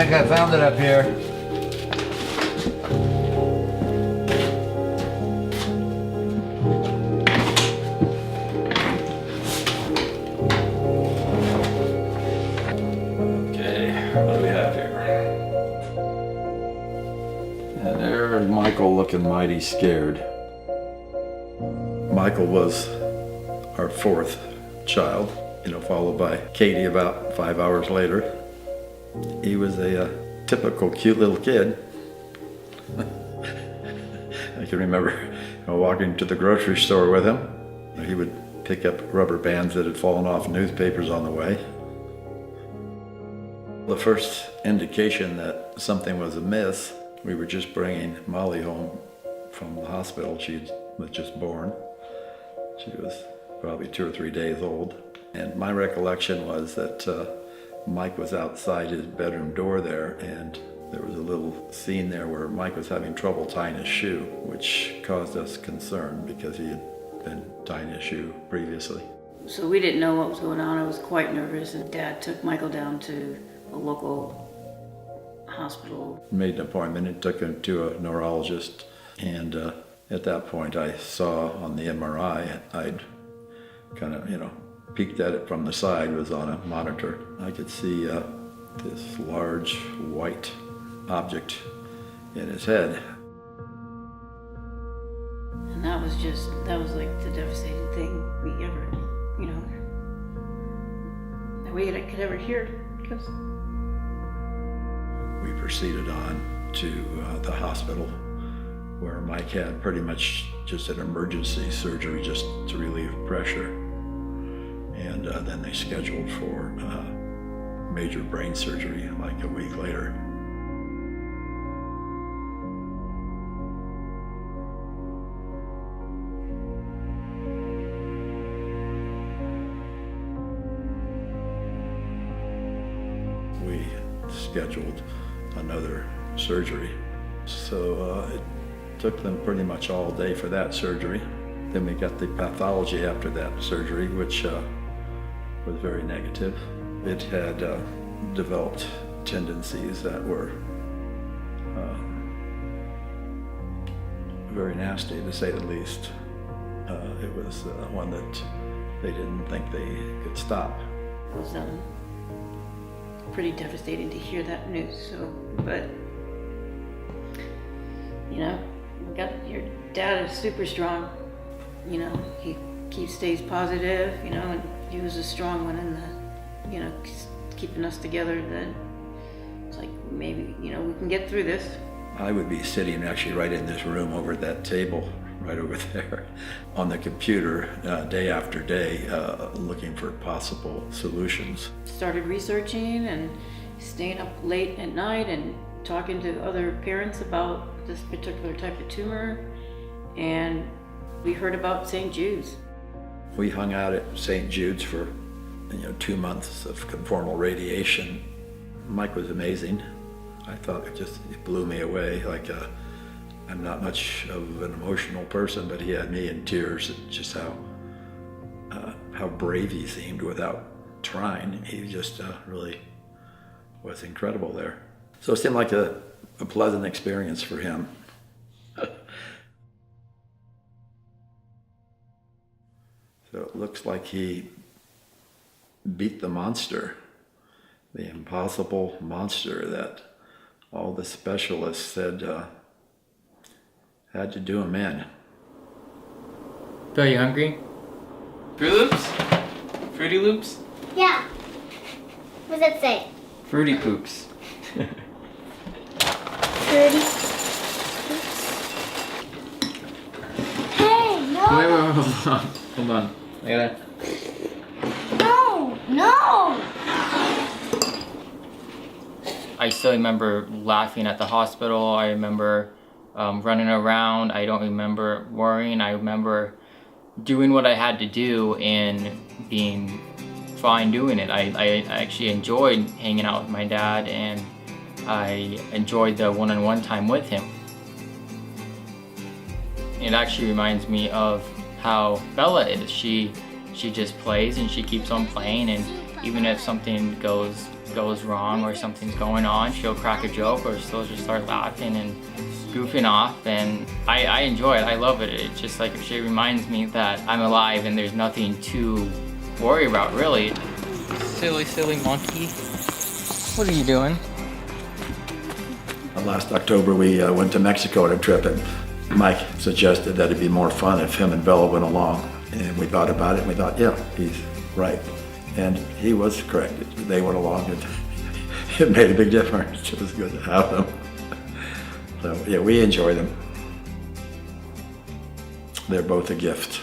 think I found it up here. What do we have here? And there's Michael looking mighty scared. Michael was our fourth child, followed by Katie about 5 hours later. He was a typical cute little kid. I can remember walking to the grocery store with him. He would pick up rubber bands that had fallen off newspapers on the way. The first indication that something was amiss, we were just bringing Molly home from the hospital. She was just born. She was probably 2 or 3 days old. And my recollection was that Mike was outside his bedroom door there, and there was a little scene there where Mike was having trouble tying his shoe, which caused us concern because he had been tying his shoe previously. So we didn't know what was going on. I was quite nervous, and Dad took Michael down to a local hospital. Made an appointment and took him to a neurologist, and at that point I saw on the MRI, I'd kind of, peeked at it from the side, was on a monitor. I could see this large white object in his head. And that was like the devastating thing we ever, that we could ever hear. Because we proceeded on to the hospital where Mike had pretty much just an emergency surgery just to relieve pressure. And then they scheduled for major brain surgery like a week later. We scheduled another surgery. So it took them pretty much all day for that surgery. Then we got the pathology after that surgery, which was very negative. It had developed tendencies that were very nasty, to say the least. It was one that they didn't think they could stop. It was pretty devastating to hear that news. But your dad is super strong. He stays positive, and he was a strong one in the, keeping us together. Then it's like, maybe, we can get through this. I would be sitting actually right in this room over at that table, right over there, on the computer day after day, looking for possible solutions. Started researching and staying up late at night and talking to other parents about this particular type of tumor, and we heard about St. Jude's. We hung out at St. Jude's for 2 months of conformal radiation. Mike was amazing. I thought it blew me away. I'm not much of an emotional person, but he had me in tears at just how brave he seemed without trying. He just really was incredible there. So it seemed like a pleasant experience for him. So it looks like he beat the monster, the impossible monster that all the specialists said had to do him in. Bill, you hungry? Fruit Loops? Fruity Loops? Yeah. What does that say? Fruity Poops. Fruity. Hey, no! Wait, hold on. Hold on. I gotta... No! I still remember laughing at the hospital. I remember running around. I don't remember worrying. I remember doing what I had to do and being fine doing it. I actually enjoyed hanging out with my dad, and I enjoyed the one-on-one time with him. It actually reminds me of how Bella is. She just plays and she keeps on playing, and Even if something goes wrong or something's going on, she'll crack a joke or she'll just start laughing and goofing off, and I enjoy it. I love it. It's just like she reminds me that I'm alive and there's nothing to worry about, really. Silly monkey. What are you doing? Last October, we went to Mexico on a trip, and Mike suggested that it'd be more fun if him and Bella went along. And we thought about it, and we thought, yeah, he's right. And he was correct. They went along, and it made a big difference. It was good to have them. So, yeah, we enjoy them. They're both a gift.